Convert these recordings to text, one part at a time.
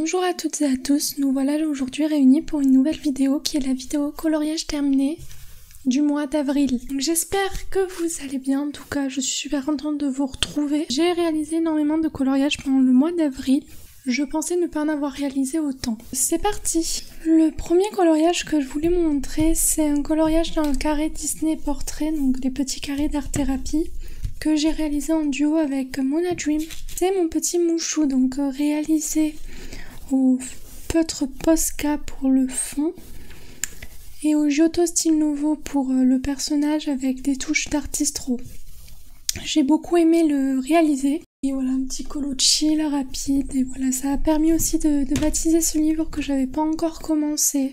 Bonjour à toutes et à tous, nous voilà aujourd'hui réunis pour une nouvelle vidéo qui est la vidéo coloriage terminé du mois d'avril. J'espère que vous allez bien, en tout cas je suis super contente de vous retrouver. J'ai réalisé énormément de coloriage pendant le mois d'avril. Je pensais ne pas en avoir réalisé autant. C'est parti. Le premier coloriage que je voulais vous montrer, c'est un coloriage dans le carré Disney Portrait, donc les petits carrés d'art thérapie, que j'ai réalisé en duo avec Mona Dream. C'est mon petit mouchou, donc réalisé au feutre Posca pour le fond et au Giotto Style Nouveau pour le personnage avec des touches d'Artistro. J'ai beaucoup aimé le réaliser. Et voilà, un petit colo chill, rapide, et voilà, ça a permis aussi de baptiser ce livre que j'avais pas encore commencé.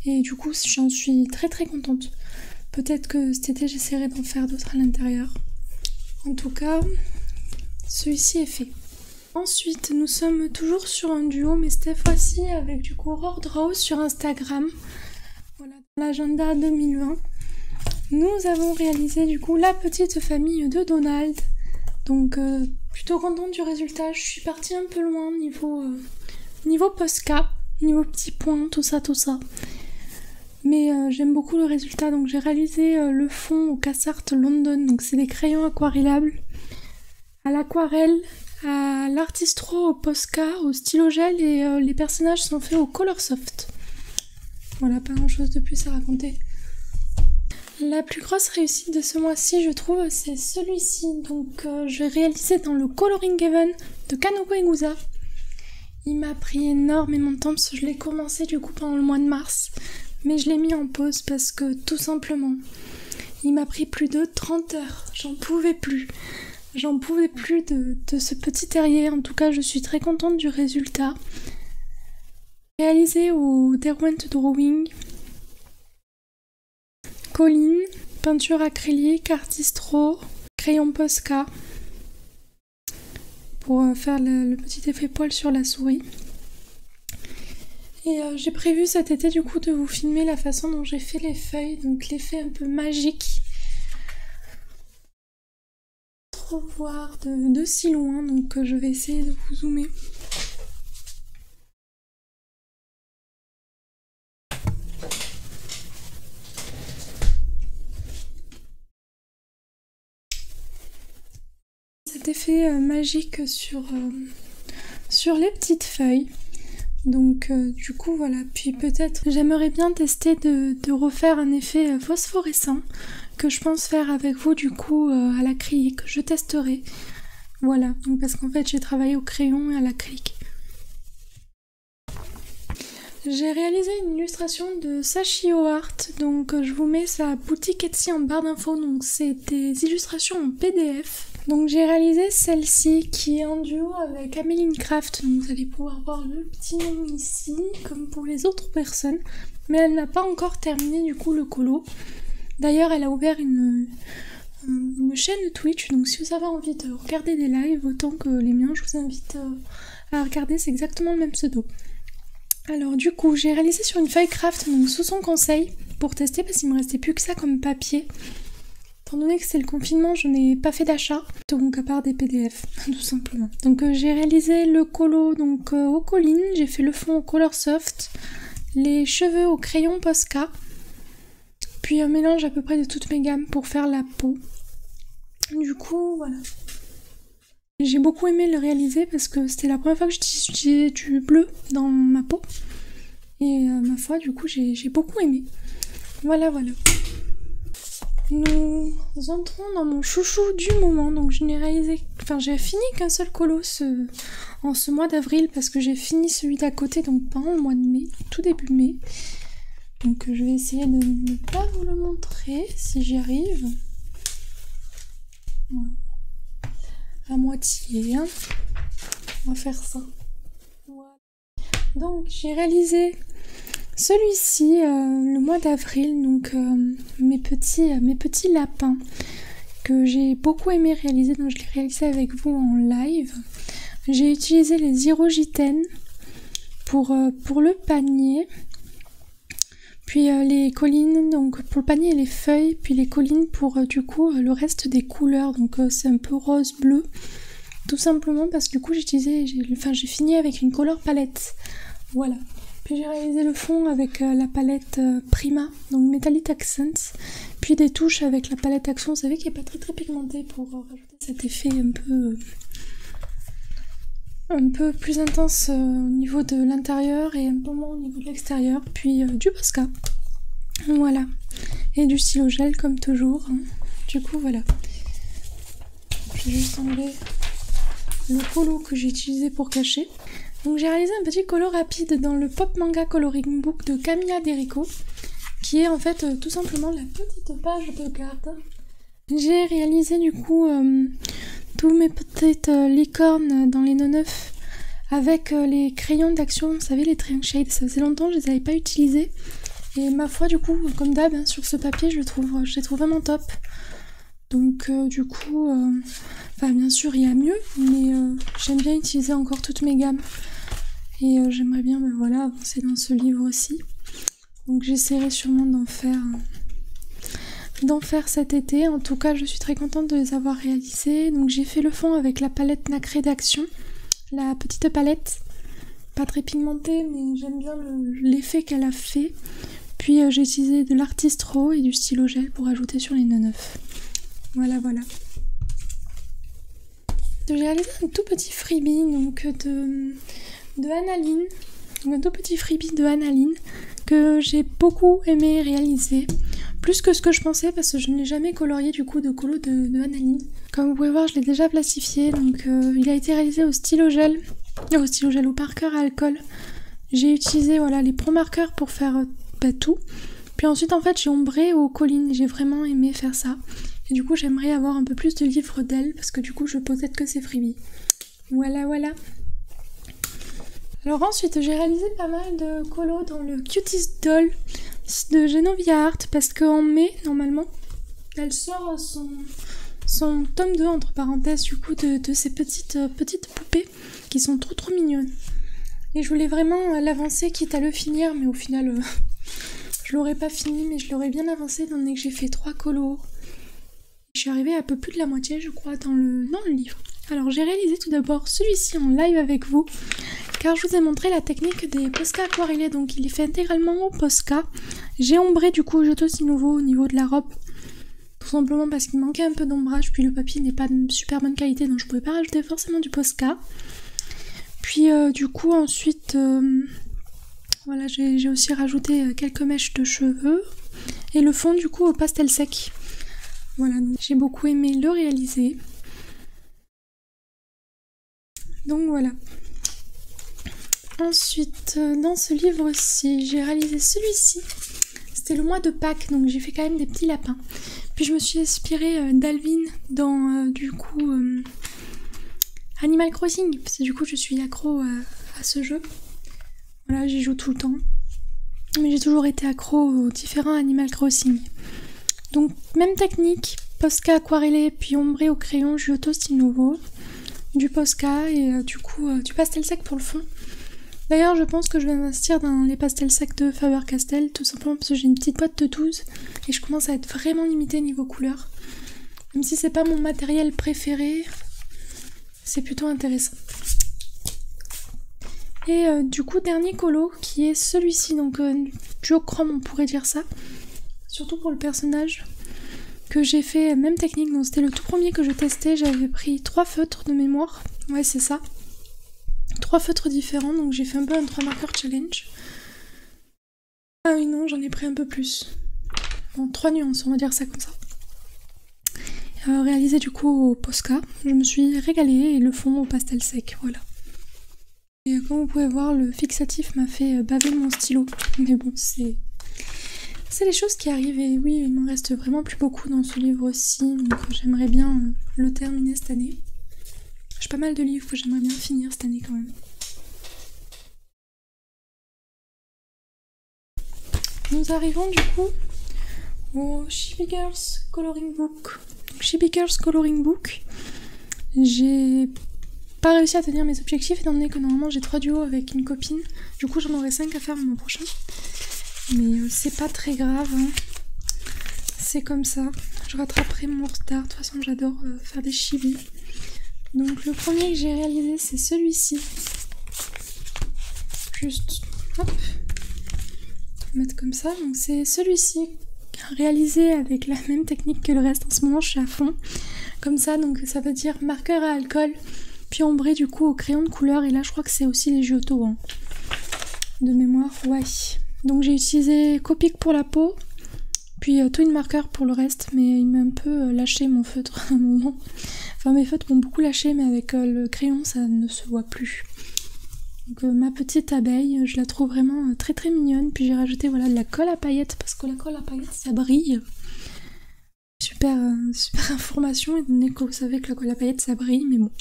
Et du coup, j'en suis très contente. Peut-être que cet été, j'essaierai d'en faire d'autres à l'intérieur. En tout cas, celui-ci est fait. Ensuite, nous sommes toujours sur un duo, mais cette fois-ci avec du coup Aurore Draw sur Instagram. Voilà, dans l'agenda 2020. Nous avons réalisé du coup la petite famille de Donald. Donc, plutôt contente du résultat. Je suis partie un peu loin niveau Posca, niveau petits points, tout ça. Mais j'aime beaucoup le résultat. Donc, j'ai réalisé le fond au Cassart London. Donc, c'est des crayons aquarellables à l'aquarelle, à l'artistro, au Posca, au stylo gel et les personnages sont faits au Colorsoft. Voilà, pas grand chose de plus à raconter. La plus grosse réussite de ce mois-ci, je trouve, c'est celui-ci. Donc, je l'ai réalisé dans le Coloring Heaven de Kanoko Egusa. Il m'a pris énormément de temps parce que je l'ai commencé du coup pendant le mois de mars. Mais je l'ai mis en pause parce que tout simplement, il m'a pris plus de 30 heures. J'en pouvais plus. J'en pouvais plus de ce petit terrier. En tout cas, je suis très contente du résultat. Réalisé au Derwent Drawing. Colline, peinture acrylique, Artistro, crayon Posca pour faire le petit effet poil sur la souris. Et j'ai prévu cet été du coup de vous filmer la façon dont j'ai fait les feuilles, donc l'effet un peu magique. Trop voir de si loin, donc je vais essayer de vous zoomer. Cet effet magique sur les petites feuilles. Donc du coup voilà, puis peut-être j'aimerais bien tester de refaire un effet phosphorescent que je pense faire avec vous du coup à l'acrylique, je testerai. Voilà, donc parce qu'en fait j'ai travaillé au crayon et à l'acrylique. J'ai réalisé une illustration de Sachio Art, donc je vous mets sa boutique Etsy en barre d'infos, donc c'est des illustrations en PDF. Donc j'ai réalisé celle-ci qui est en duo avec Améline Craft, donc vous allez pouvoir voir le petit nom ici, comme pour les autres personnes, mais elle n'a pas encore terminé du coup le colo. D'ailleurs elle a ouvert une chaîne Twitch, donc si vous avez envie de regarder des lives autant que les miens, je vous invite à regarder, c'est exactement le même pseudo. Alors du coup j'ai réalisé sur une feuille craft, donc sous son conseil, pour tester parce qu'il me restait plus que ça comme papier. Étant donné que c'est le confinement, je n'ai pas fait d'achat, donc à part des PDF, tout simplement. Donc j'ai réalisé le colo donc aux collines, j'ai fait le fond au Colorsoft, les cheveux au crayon Posca, puis un mélange à peu près de toutes mes gammes pour faire la peau. Du coup, voilà. J'ai beaucoup aimé le réaliser parce que c'était la première fois que j'utilisais du bleu dans ma peau. Et ma foi, du coup, j'ai beaucoup aimé. Voilà. Nous entrons dans mon chouchou du moment, donc je n'ai réalisé, j'ai fini qu'un seul colo en ce mois d'avril parce que j'ai fini celui d'à côté, donc pendant le mois de mai, tout début mai. Donc je vais essayer de ne pas vous le montrer si j'y arrive. Voilà. À moitié, hein. On va faire ça. Voilà. Donc j'ai réalisé celui-ci le mois d'avril, donc mes petits lapins que j'ai beaucoup aimé réaliser, donc je l'ai réalisé avec vous en live. J'ai utilisé les Hirogiten pour le panier, puis les collines donc pour le panier et les feuilles, puis les collines pour du coup le reste des couleurs, donc c'est un peu rose bleu Tout simplement parce que du coup j'ai fini avec une color palette. Voilà. Puis j'ai réalisé le fond avec la palette Prima, donc Metallic Accents. Puis des touches avec la palette Action, vous savez, qui est pas très pigmentée pour rajouter cet effet un peu plus intense au niveau de l'intérieur et un peu moins au niveau de l'extérieur. Puis du Posca. Voilà. Et du stylo gel comme toujours. Hein. Du coup voilà. Je vais juste enlever le polo que j'ai utilisé pour cacher. Donc j'ai réalisé un petit colo rapide dans le Pop Manga Coloring Book de Camilla Derico, qui est en fait tout simplement la petite page de garde. J'ai réalisé du coup tous mes petites licornes dans les 9 avec les crayons d'action, vous savez, les Triangle Shade. Ça faisait longtemps que je les avais pas utilisés. Et ma foi, du coup, comme d'hab, hein, sur ce papier, je les trouve vraiment top. Donc du coup, enfin bien sûr il y a mieux, mais j'aime bien utiliser encore toutes mes gammes. Et j'aimerais bien voilà, avancer dans ce livre aussi. Donc j'essaierai sûrement d'en faire cet été. En tout cas, je suis très contente de les avoir réalisés. Donc j'ai fait le fond avec la palette Nacré d'Action, la petite palette, pas très pigmentée, mais j'aime bien l'effet qu'elle a fait. Puis j'ai utilisé de l'artiste raw et du stylo gel pour ajouter sur les 9. Voilà. J'ai réalisé un tout petit freebie donc de Analine. Un tout petit freebie de Analine que j'ai beaucoup aimé réaliser. Plus que ce que je pensais parce que je n'ai jamais colorié du coup de colo de Analine. Comme vous pouvez voir, je l'ai déjà plastifié. Donc il a été réalisé au stylo gel, au marqueur à alcool. J'ai utilisé voilà, les pro marqueurs pour faire tout. Puis ensuite en fait j'ai ombré aux collines. J'ai vraiment aimé faire ça. Et du coup j'aimerais avoir un peu plus de livres d'elle parce que du coup je possède que ces freebies. Voilà. Alors ensuite j'ai réalisé pas mal de colos dans le Cutest Doll de Genovia Art parce qu'en mai normalement elle sort son tome 2 entre parenthèses du coup de ces petites poupées qui sont trop mignonnes. Et je voulais vraiment l'avancer quitte à le finir, mais au final je l'aurais pas fini, mais je l'aurais bien avancé étant donné que j'ai fait 3 colos. Je suis arrivée à peu plus de la moitié je crois dans le livre. Alors j'ai réalisé tout d'abord celui-ci en live avec vous car je vous ai montré la technique des Posca aquarellés, donc il est fait intégralement au Posca. J'ai ombré du coup Giotto Sinuvo au niveau de la robe, tout simplement parce qu'il manquait un peu d'ombrage, puis le papier n'est pas de super bonne qualité donc je pouvais pas rajouter forcément du Posca. Puis du coup ensuite voilà, j'ai aussi rajouté quelques mèches de cheveux et le fond du coup au pastel sec. Voilà, donc j'ai beaucoup aimé le réaliser. Donc voilà. Ensuite, dans ce livre-ci, j'ai réalisé celui-ci. C'était le mois de Pâques, donc j'ai fait quand même des petits lapins. Puis je me suis inspirée d'Alvin dans, du coup, Animal Crossing. Parce que du coup, je suis accro à ce jeu. Voilà, j'y joue tout le temps. Mais j'ai toujours été accro aux différents Animal Crossing. Donc, même technique, Posca aquarellé, puis ombré au crayon Giotto Sinuvo, du Posca et du coup du pastel sec pour le fond. D'ailleurs, je pense que je vais investir dans les pastels secs de Faber-Castell, tout simplement parce que j'ai une petite boîte de 12 et je commence à être vraiment limitée niveau couleur. Même si c'est pas mon matériel préféré, c'est plutôt intéressant. Et du coup, dernier colo qui est celui-ci, donc duochrome, on pourrait dire ça. Surtout pour le personnage que j'ai fait même technique, donc c'était le tout premier que je testais. J'avais pris 3 feutres de mémoire, ouais c'est ça, 3 feutres différents, donc j'ai fait un peu un 3 marqueurs challenge. Ah oui non, j'en ai pris un peu plus, bon 3 nuances on va dire ça comme ça. Réalisé du coup au Posca, je me suis régalée et le fond au pastel sec, voilà. Et comme vous pouvez voir, le fixatif m'a fait baver mon stylo, mais bon c'est les choses qui arrivent. Et oui, il m'en reste vraiment plus beaucoup dans ce livre-ci, donc j'aimerais bien le terminer cette année. J'ai pas mal de livres que j'aimerais bien finir cette année quand même. Nous arrivons du coup au Chibi Girls Coloring Book. Chibi Girls Coloring Book, j'ai pas réussi à tenir mes objectifs étant donné que normalement j'ai 3 duos avec une copine. Du coup j'en aurai 5 à faire le mois prochain. Mais c'est pas très grave, hein. C'est comme ça, je rattraperai mon retard. De toute façon j'adore faire des chibis. Donc le premier que j'ai réalisé c'est celui-ci. Juste, hop, mettre comme ça. Donc c'est celui-ci réalisé avec la même technique que le reste. En ce moment je suis à fond. Comme ça, donc ça veut dire marqueur à alcool, puis ombré du coup au crayon de couleur. Et là je crois que c'est aussi les Giotto, hein. De mémoire, ouais. Donc j'ai utilisé Copic pour la peau, puis Twin Marker pour le reste, mais il m'a un peu lâché mon feutre à un moment. Enfin mes feutres m'ont beaucoup lâché, mais avec le crayon ça ne se voit plus. Donc ma petite abeille, je la trouve vraiment très très mignonne. Puis j'ai rajouté voilà de la colle à paillettes, parce que la colle à paillettes ça brille. Super information, étant donné que vous savez que la colle à paillettes ça brille, mais bon.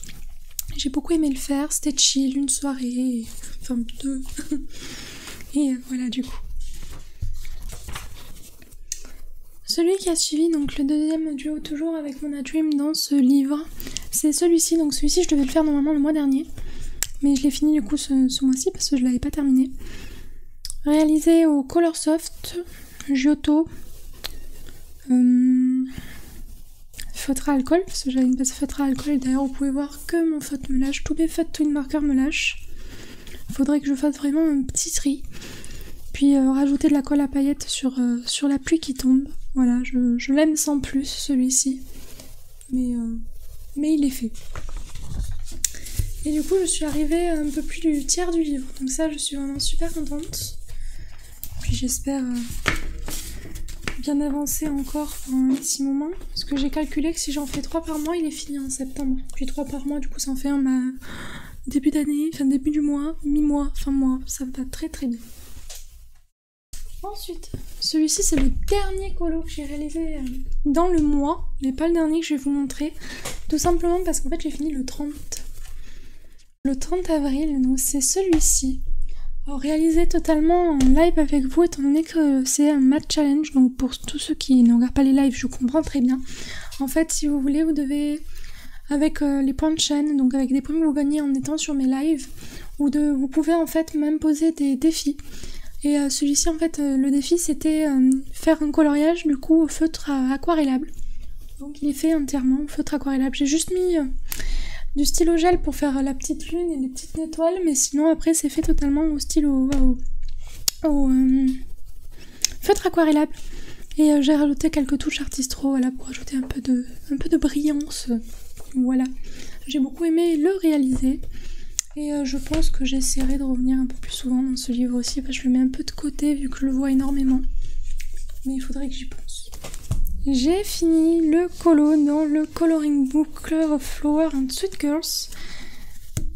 J'ai beaucoup aimé le faire, c'était chill, une soirée, enfin 2. Et voilà du coup. Celui qui a suivi, donc le deuxième duo toujours avec mon Dream dans ce livre, c'est celui-ci. Donc celui-ci je devais le faire normalement le mois dernier, mais je l'ai fini du coup ce mois-ci parce que je l'avais pas terminé. Réalisé au Colorsoft, Giotto, feutre à alcool, parce que j'avais une base feutre à alcool, et d'ailleurs vous pouvez voir que mon feutre me lâche, tous mes feutres Twin Marker me lâchent. Faudrait que je fasse vraiment un petit tri, puis rajouter de la colle à paillettes sur la pluie qui tombe. Voilà, je l'aime sans plus celui-ci, mais il est fait. Et du coup je suis arrivée à un peu plus du tiers du livre, donc ça je suis vraiment super contente. Puis j'espère bien avancer encore pendant un petit moment, parce que j'ai calculé que si j'en fais 3 par mois il est fini en septembre. Puis 3 par mois du coup ça en fait un début d'année, enfin début du mois, mi-mois, fin mois, ça va très très bien. Ensuite, celui-ci c'est le dernier colo que j'ai réalisé dans le mois, mais pas le dernier que je vais vous montrer, tout simplement parce qu'en fait j'ai fini le 30 avril, donc c'est celui-ci. Alors, réalisé totalement en live avec vous, étant donné que c'est un match challenge, donc pour tous ceux qui ne regardent pas les lives, je comprends très bien. En fait, si vous voulez, vous devez, avec les points de chaîne, donc avec des points que vous gagnez en étant sur mes lives, vous pouvez en fait même poser des défis. Et celui-ci, en fait, le défi c'était faire un coloriage du coup au feutre aquarellable. Donc il est fait entièrement au feutre aquarellable. J'ai juste mis du stylo gel pour faire la petite lune et les petites étoiles, mais sinon après c'est fait totalement au stylo au feutre aquarellable. Et j'ai rajouté quelques touches artistro, voilà, pour ajouter un peu de brillance. Voilà, j'ai beaucoup aimé le réaliser. Et je pense que j'essaierai de revenir un peu plus souvent dans ce livre aussi, parce que je le mets un peu de côté vu que je le vois énormément. Mais il faudrait que j'y pense. J'ai fini le colo dans le coloring book Club of Flower and Sweet Girls.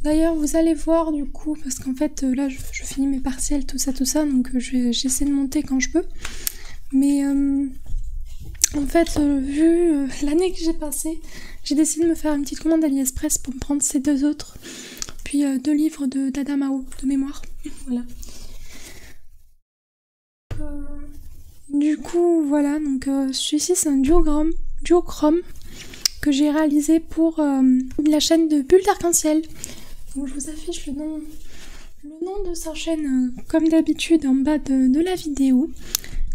D'ailleurs vous allez voir du coup, parce qu'en fait là je finis mes partiels, tout ça, donc j'essaie de monter quand je peux. Mais en fait vu l'année que j'ai passée, j'ai décidé de me faire une petite commande AliExpress pour me prendre ces 2 autres. Puis 2 livres de Dada Mao de mémoire. Voilà. Du coup, voilà, donc celui-ci c'est un duochrome que j'ai réalisé pour la chaîne de Bulle d'Arc-en-Ciel. Donc je vous affiche le nom de sa chaîne comme d'habitude en bas de la vidéo.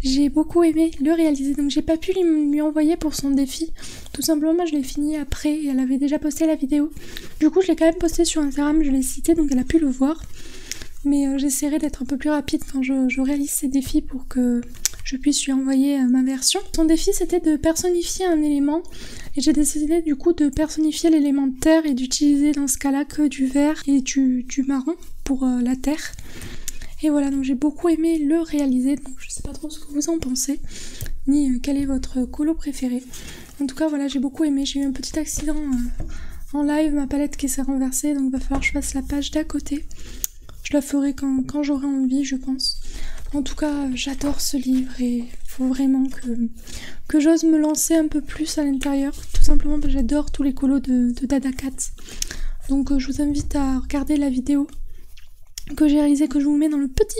J'ai beaucoup aimé le réaliser, donc j'ai pas pu lui envoyer pour son défi. Tout simplement, moi je l'ai fini après et elle avait déjà posté la vidéo. Du coup, je l'ai quand même posté sur Instagram, je l'ai cité, donc elle a pu le voir. Mais j'essaierai d'être un peu plus rapide quand je réalise ces défis pour que je puisse lui envoyer ma version. Son défi c'était de personnifier un élément et j'ai décidé du coup de personnifier l'élément terre et d'utiliser dans ce cas-là que du vert et du marron pour la terre. Et voilà, donc j'ai beaucoup aimé le réaliser, donc je sais pas trop ce que vous en pensez, ni quel est votre colo préféré. En tout cas voilà, j'ai beaucoup aimé, j'ai eu un petit accident en live, ma palette qui s'est renversée, donc il va falloir que je fasse la page d'à côté. Je la ferai quand j'aurai envie, je pense. En tout cas, j'adore ce livre et il faut vraiment que j'ose me lancer un peu plus à l'intérieur. Tout simplement parce que j'adore tous les colos de Dada Cat. Donc je vous invite à regarder la vidéo que j'ai réalisée, que je vous mets dans le petit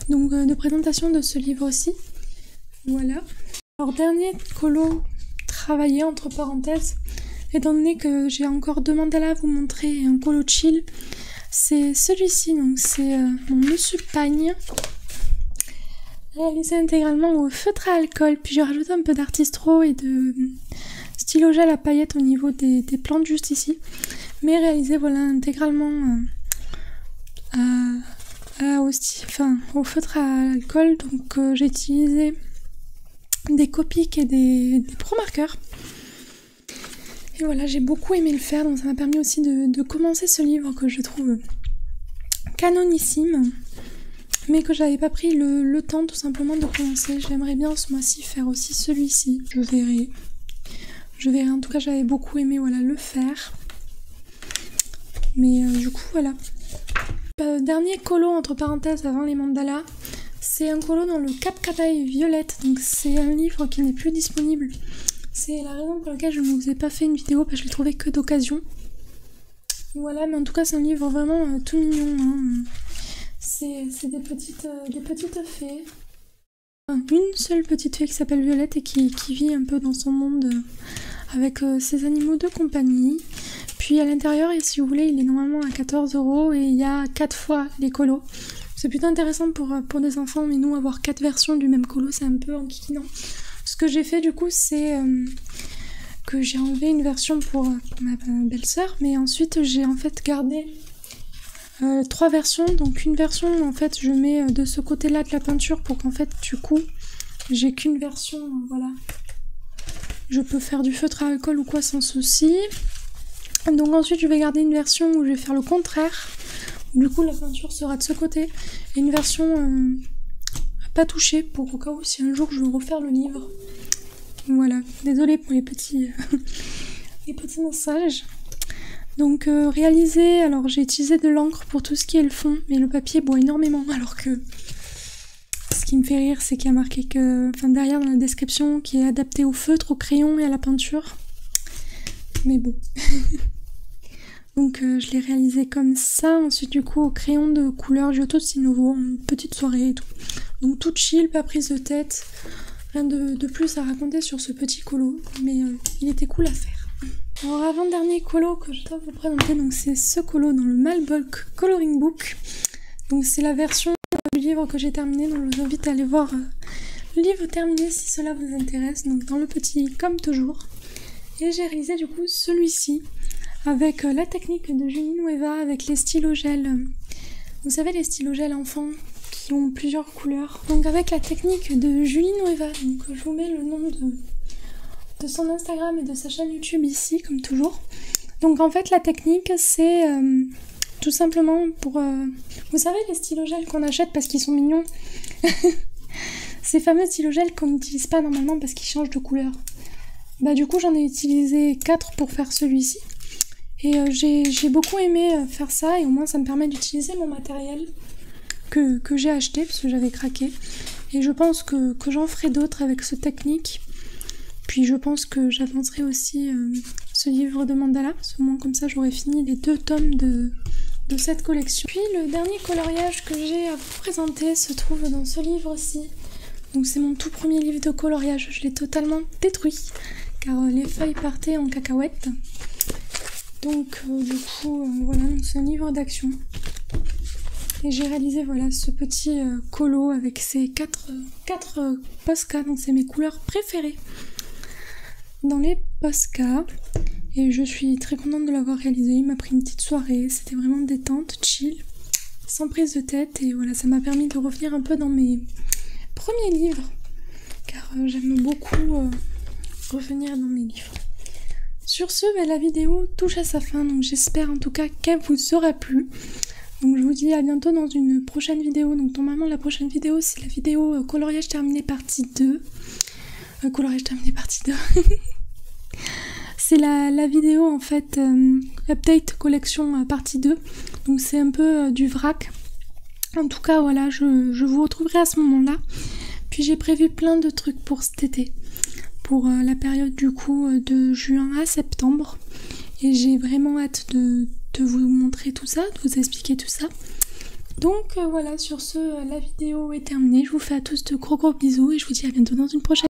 donc de présentation de ce livre aussi. Voilà. Alors dernier colo travaillé entre parenthèses, étant donné que j'ai encore 2 mandalas à vous montrer, un colo chill. C'est celui-ci, donc c'est mon Monsieur Pagne, réalisé intégralement au feutre à alcool, puis j'ai rajouté un peu d'artistro et de stylo gel à paillettes au niveau des plantes juste ici, mais réalisé voilà intégralement au feutre à alcool. Donc j'ai utilisé des Copic et des Pro marqueurs. Et voilà, j'ai beaucoup aimé le faire, donc ça m'a permis aussi de commencer ce livre que je trouve canonissime, mais que j'avais pas pris le temps tout simplement de commencer. J'aimerais bien ce mois-ci faire aussi celui-ci. Je verrai. En tout cas, j'avais beaucoup aimé voilà, le faire. Mais du coup, voilà. Dernier colo entre parenthèses avant les mandalas. C'est un colo dans le Cap Canaille Violette. Donc c'est un livre qui n'est plus disponible. C'est la raison pour laquelle je ne vous ai pas fait une vidéo, parce que je l'ai trouvé que d'occasion. Voilà, mais en tout cas c'est un livre vraiment tout mignon. Hein. C'est des petites fées. Une seule petite fée qui s'appelle Violette et qui vit un peu dans son monde avec ses animaux de compagnie. Puis à l'intérieur, si vous voulez, il est normalement à 14 € et il y a 4 fois les colos. C'est plutôt intéressant pour des enfants, mais nous avoir 4 versions du même colo, c'est un peu enquiquinant. Ce que j'ai fait du coup, c'est que j'ai enlevé une version pour ma belle-sœur, mais ensuite j'ai en fait gardé 3 versions. Donc une version, en fait, je mets de ce côté-là de la peinture pour qu'en fait, du coup, j'ai qu'une version, voilà. Je peux faire du feutre à alcool ou quoi sans souci. Donc ensuite, je vais garder une version où je vais faire le contraire. Du coup, la peinture sera de ce côté. Et une version pas touchée pour au cas où si un jour je veux refaire le livre. Voilà, désolée pour les petits messages. Donc réalisé, alors j'ai utilisé de l'encre pour tout ce qui est le fond, mais le papier boit énormément, alors que ce qui me fait rire, c'est qu'il y a marqué que, derrière dans la description, qui est adapté au feutre, au crayon et à la peinture. Mais bon. Donc je l'ai réalisé comme ça, ensuite du coup au crayon de couleur Giotto Sinovo, en petite soirée et tout. Donc tout chill, pas prise de tête, rien de plus à raconter sur ce petit colo, mais il était cool à faire. Alors avant-dernier colo que je dois vous présenter, donc c'est ce colo dans le Malbolk Coloring Book. Donc c'est la version du livre que j'ai terminé, donc je vous invite à aller voir le livre terminé si cela vous intéresse, donc dans le petit comme toujours. Et j'ai réalisé du coup celui-ci avec la technique de Julie Nueva avec les stylos gel. Vous savez les stylos gel enfants qui ont plusieurs couleurs. Donc avec la technique de Julie Nueva, donc je vous mets le nom de son Instagram et de sa chaîne YouTube ici comme toujours. Donc en fait la technique c'est tout simplement pour... vous savez les stylos gel qu'on achète parce qu'ils sont mignons. Ces fameux stylos gel qu'on n'utilise pas normalement parce qu'ils changent de couleur. Bah du coup j'en ai utilisé 4 pour faire celui-ci. Et j'ai beaucoup aimé faire ça et au moins ça me permet d'utiliser mon matériel que j'ai acheté parce que j'avais craqué. Et je pense que j'en ferai d'autres avec cette technique. Puis je pense que j'avancerai aussi ce livre de mandala, parce qu'au moins comme ça j'aurai fini les 2 tomes de cette collection. Puis le dernier coloriage que j'ai à vous présenter se trouve dans ce livre-ci. Donc c'est mon tout premier livre de coloriage, je l'ai totalement détruit car les feuilles partaient en cacahuète. Donc du coup voilà, c'est un livre d'action. Et j'ai réalisé voilà ce petit colo avec ces 4 Posca, donc c'est mes couleurs préférées dans les Posca. Et je suis très contente de l'avoir réalisé. Il m'a pris une petite soirée, c'était vraiment détente, chill, sans prise de tête. Et voilà, ça m'a permis de revenir un peu dans mes premiers livres, car j'aime beaucoup revenir dans mes livres. Sur ce, la vidéo touche à sa fin, donc j'espère en tout cas qu'elle vous aura plu. Donc je vous dis à bientôt dans une prochaine vidéo. Donc normalement la prochaine vidéo c'est la vidéo coloriage terminé partie 2. Coloriage terminé partie 2. C'est la vidéo en fait update collection partie 2. Donc c'est un peu du vrac. En tout cas voilà, je vous retrouverai à ce moment-là. Puis j'ai prévu plein de trucs pour cet été. Pour la période du coup de juin à septembre. Et j'ai vraiment hâte de vous montrer tout ça, de vous expliquer tout ça. Donc voilà, sur ce, la vidéo est terminée. Je vous fais à tous de gros bisous et je vous dis à bientôt dans une prochaine.